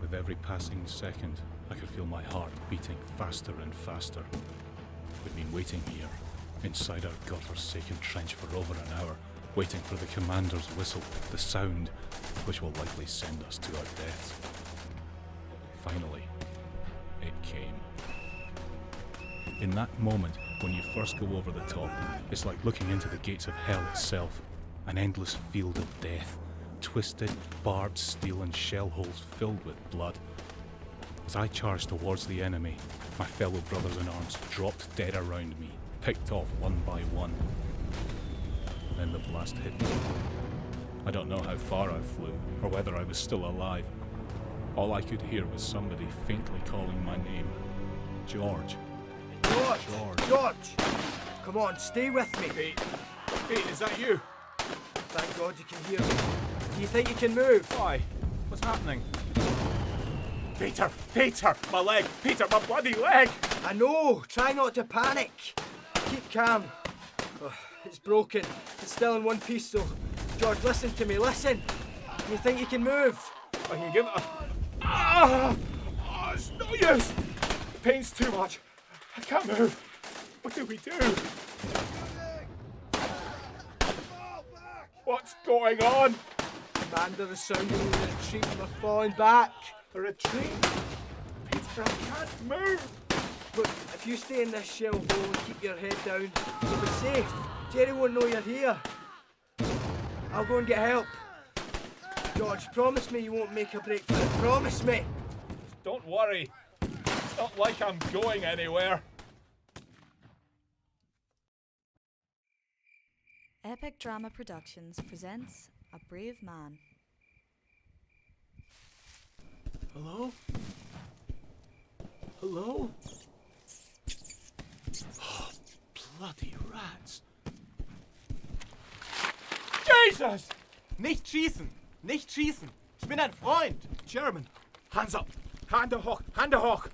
With every passing second, I could feel my heart beating faster and faster. We'd been waiting here, inside our godforsaken trench for over an hour, waiting for the commander's whistle, the sound which will likely send us to our deaths. Finally, it came. In that moment, when you first go over the top, it's like looking into the gates of hell itself, an endless field of death, twisted, barbed steel and shell holes filled with blood. As I charged towards the enemy, my fellow brothers in arms dropped dead around me, picked off one by one. Then the blast hit me. I don't know how far I flew, or whether I was still alive. All I could hear was somebody faintly calling my name. George. George! Come on, stay with me. Pete, is that you? Thank God you can hear me. Do you think you can move? Why? What's happening? Peter! My leg! Peter, my bloody leg! I know! Try not to panic. Keep calm. Oh, it's broken. It's still in one piece though. George, listen to me, listen! Do you think you can move? I can give it a... it's no use! The pain's too much. I can't move. What do we do? What's going on? Commander is sounding the retreat and we're falling back. A retreat? Peter, I can't move. Look, if you stay in this shell hole and keep your head down, you'll be safe. Jerry won't know you're here. I'll go and get help. George, promise me you won't make a break for it. Promise me. Don't worry. It's not like I'm going anywhere. Epic Drama Productions presents A Brave Man. Hello? Hello? Oh, bloody rats. Jesus! Nicht schießen! Nicht schießen! Ich bin ein Freund! German! Hands up! Hände hoch! Hände hoch!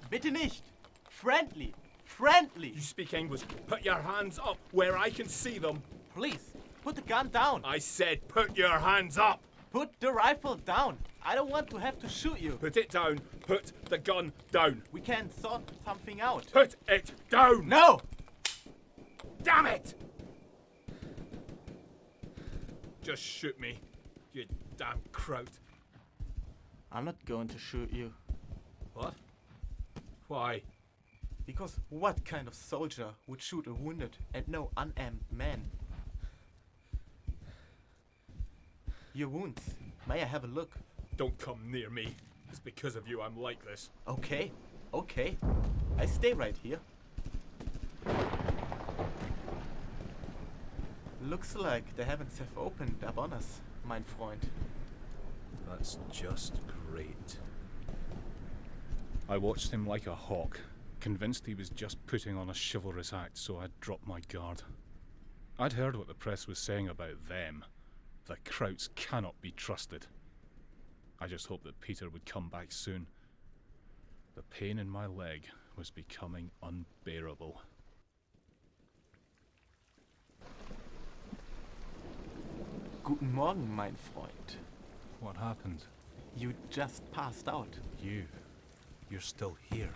Bitte nicht! Friendly! Friendly! You speak English. Put your hands up where I can see them. Please, put the gun down! I said put your hands up! Put the rifle down! I don't want to have to shoot you! Put it down. Put the gun down. We can sort something out. Put it down! No! Damn it! Just shoot me, you damn kraut. I'm not going to shoot you. What? Why? Because what kind of soldier would shoot a wounded and no unarmed man? Your wounds. May I have a look? Don't come near me. It's because of you I'm like this. Okay, okay. I stay right here. Looks like the heavens have opened up on us, mein Freund. That's just great. I watched him like a hawk, convinced he was just putting on a chivalrous act, so I dropped my guard. I'd heard what the press was saying about them. The Krauts cannot be trusted. I just hoped that Peter would come back soon. The pain in my leg was becoming unbearable. Guten Morgen, mein Freund. What happened? You just passed out. You're still here.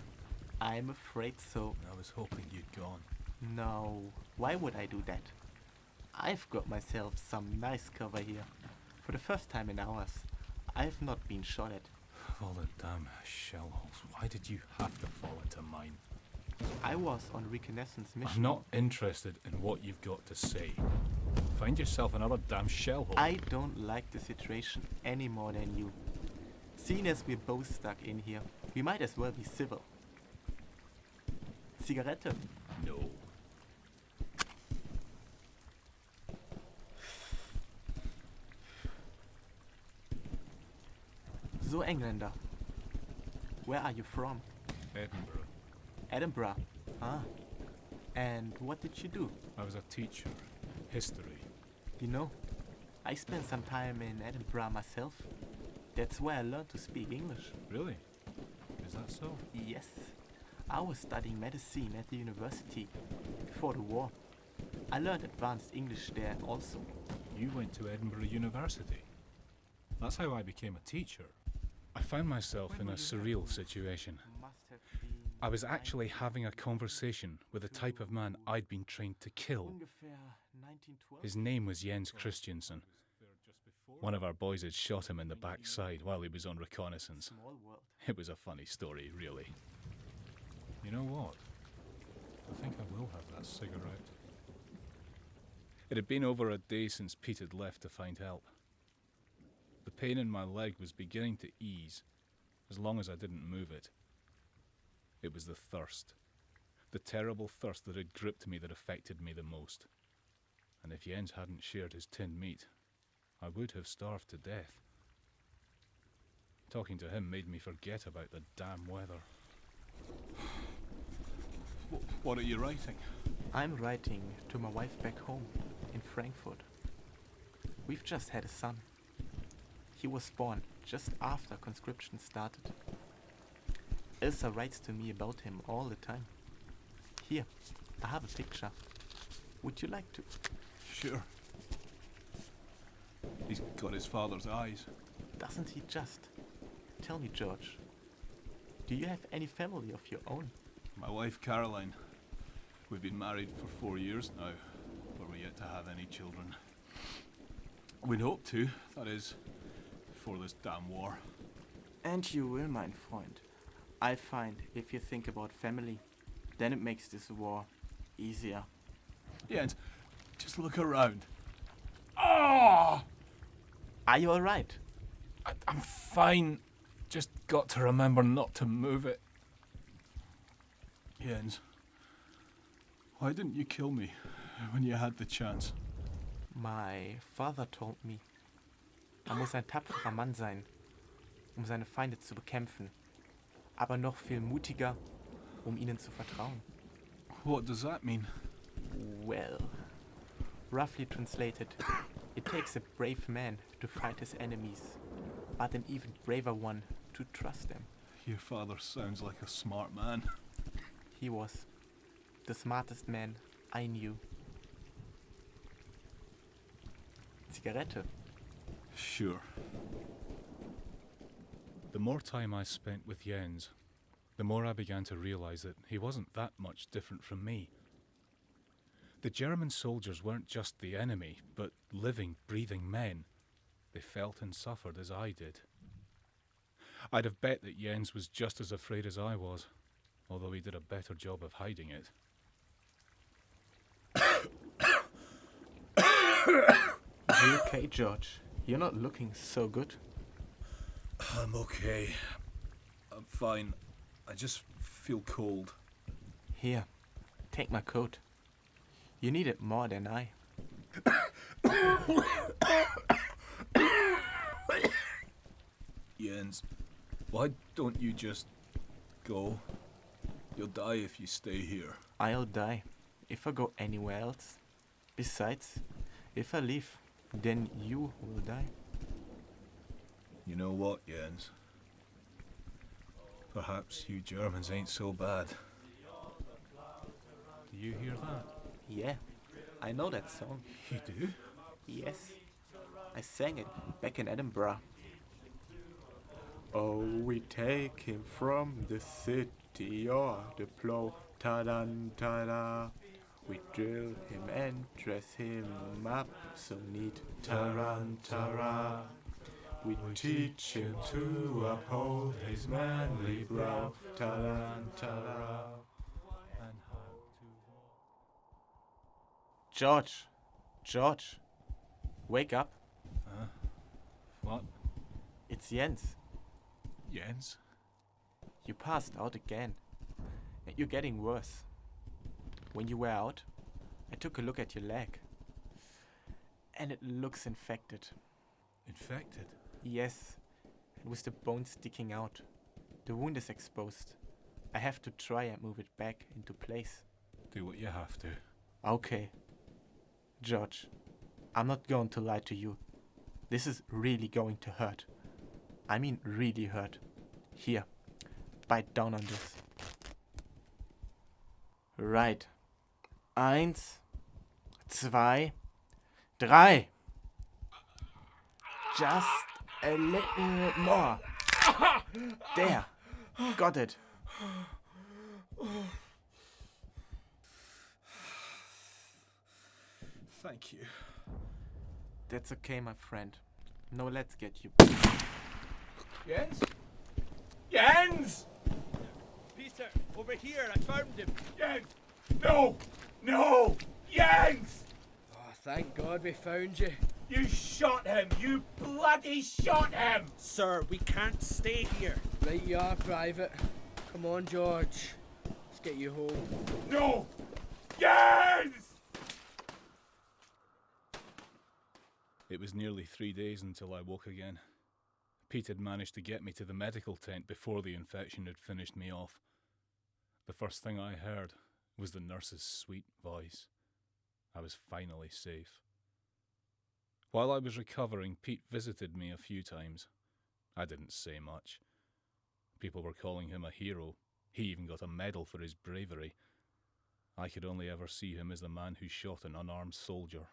I'm afraid so. I was hoping you'd gone. No, why would I do that? I've got myself some nice cover here. For the first time in hours, I've not been shot at. Of all the damn shell holes, why did you have to fall into mine? I was on a reconnaissance mission. I'm not interested in what you've got to say. Find yourself another damn shell hole. I don't like the situation any more than you. Seeing as we're both stuck in here, we might as well be civil. Zigarette? No. So, Engländer. Where are you from? Edinburgh. Edinburgh. Ah. And what did you do? I was a teacher. History. You know, I spent some time in Edinburgh myself. That's where I learned to speak English. Really? Is that so? Yes. I was studying medicine at the university before the war. I learned advanced English there also. You went to Edinburgh University? That's how I became a teacher. I found myself in a surreal situation. Must have been I was actually having a conversation with a type of man I'd been trained to kill. ungefähr 1912. His name was Jens Christiansen. One of our boys had shot him in the backside while he was on reconnaissance. Small world. It was a funny story, really. You know what? I think I will have that cigarette. It had been over a day since Pete had left to find help. The pain in my leg was beginning to ease, as long as I didn't move it. It was the thirst. The terrible thirst that had gripped me that affected me the most. And if Jens hadn't shared his tinned meat, I would have starved to death. Talking to him made me forget about the damn weather. What are you writing? I'm writing to my wife back home in Frankfurt. We've just had a son. He was born just after conscription started. Ilsa writes to me about him all the time. Here, I have a picture. Would you like to? Sure. He's got his father's eyes. Doesn't he just? Tell me, George, do you have any family of your own? My wife Caroline. We've been married for 4 years now, but we're yet to have any children. We'd hope to, that is, before this damn war. And you will, mein Freund. I find if you think about family, then it makes this war easier. Jens, just look around. Ah! Are you alright? I'm fine. Just got to remember not to move it. Jens, why didn't you kill me when you had the chance? My father told me, er muss ein tapferer Mann sein, seine Feinde zu bekämpfen, aber noch viel mutiger, ihnen zu vertrauen. What does that mean? Well, roughly translated, it takes a brave man to fight his enemies, but an even braver one to trust them. Your father sounds like a smart man. He was the smartest man I knew. Zigarette. Sure. The more time I spent with Jens, the more I began to realize that he wasn't that much different from me. The German soldiers weren't just the enemy, but living, breathing men. They felt and suffered as I did. I'd have bet that Jens was just as afraid as I was, although he did a better job of hiding it. Are you okay, George? You're not looking so good. I'm okay. I'm fine. I just feel cold. Here, take my coat. You need it more than I. Jens, why don't you just go? You'll die if you stay here. I'll die if I go anywhere else. Besides, if I leave, then you will die. You know what, Jens? Perhaps you Germans ain't so bad. Do you hear that? Yeah, I know that song. You do? Yes, I sang it back in Edinburgh. Oh, we take him from the city or the plough, ta-dan, ta-da. We drill him and dress him up so neat, ta-ran, ta-ra. We teach him to uphold his manly brow, ta-ran, ta-ra. George, George, wake up. What? It's Jens. Jens? You passed out again, and you're getting worse. When you were out, I took a look at your leg, and it looks infected. Infected? Yes, and with the bone sticking out. The wound is exposed. I have to try and move it back into place. Do what you have to. Okay. George, I'm not going to lie to you. This is really going to hurt. I mean really hurt. Here, bite down on this. Right. 1, 2, 3. Just a little more. There. Got it. Thank you. That's okay, my friend. Now let's get you. Jens? Jens! Peter, over here, I found him. Jens! No! No! Jens! Oh, thank God we found you. You shot him! You bloody shot him! Sir, we can't stay here. Right you are, Private. Come on, George. Let's get you home. No! Jens! It was nearly 3 days until I woke again. Pete had managed to get me to the medical tent before the infection had finished me off. The first thing I heard was the nurse's sweet voice. I was finally safe. While I was recovering, Pete visited me a few times. I didn't say much. People were calling him a hero. He even got a medal for his bravery. I could only ever see him as the man who shot an unarmed soldier.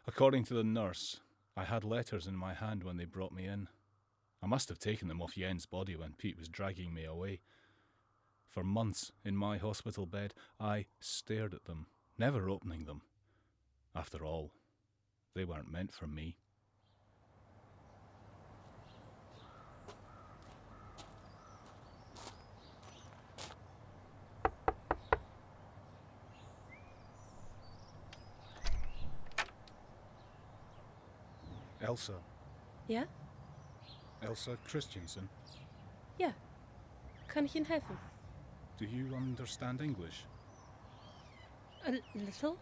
According to the nurse, I had letters in my hand when they brought me in. I must have taken them off Jens' body when Pete was dragging me away. For months in my hospital bed, I stared at them, never opening them. After all, they weren't meant for me. Elsa. Ja? Elsa Christensen. Ja. Kann ich Ihnen helfen? Do you understand English? A little?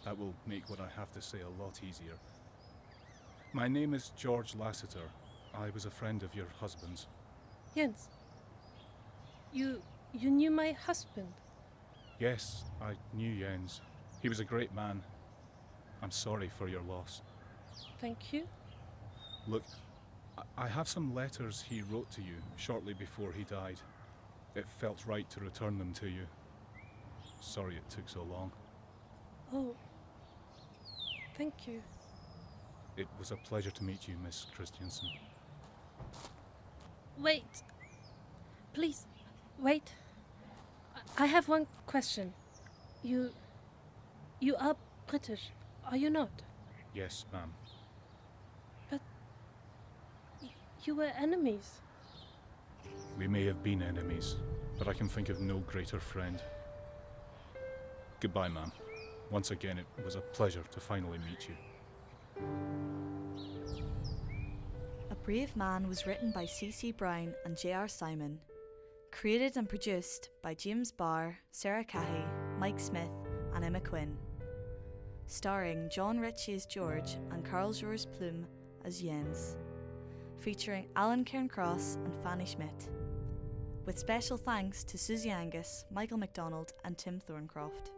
That will make what I have to say a lot easier. My name is George Lassiter. I was a friend of your husband's. Jens. You knew my husband? Yes, I knew Jens. He was a great man. I'm sorry for your loss. Thank you. Look, I have some letters he wrote to you shortly before he died. It felt right to return them to you. Sorry it took so long. Oh. Thank you. It was a pleasure to meet you, Miss Christensen. Wait. Please, wait. I have one question. You are British, are you not? Yes, ma'am. You were enemies. We may have been enemies, but I can think of no greater friend. Goodbye, ma'am. Once again, it was a pleasure to finally meet you. A Brave Man was written by C.C. Brown and J.R. Simon. Created and produced by James Barr, Sarah Coughey, Mike Smith and Emma Quinn. Starring John Ritchie as George and Carl Joris Plume as Jens. Featuring Alan Cairncross and Fanny Schmidt. With special thanks to Susie Angus, Michael MacDonald and Tim Thorncroft.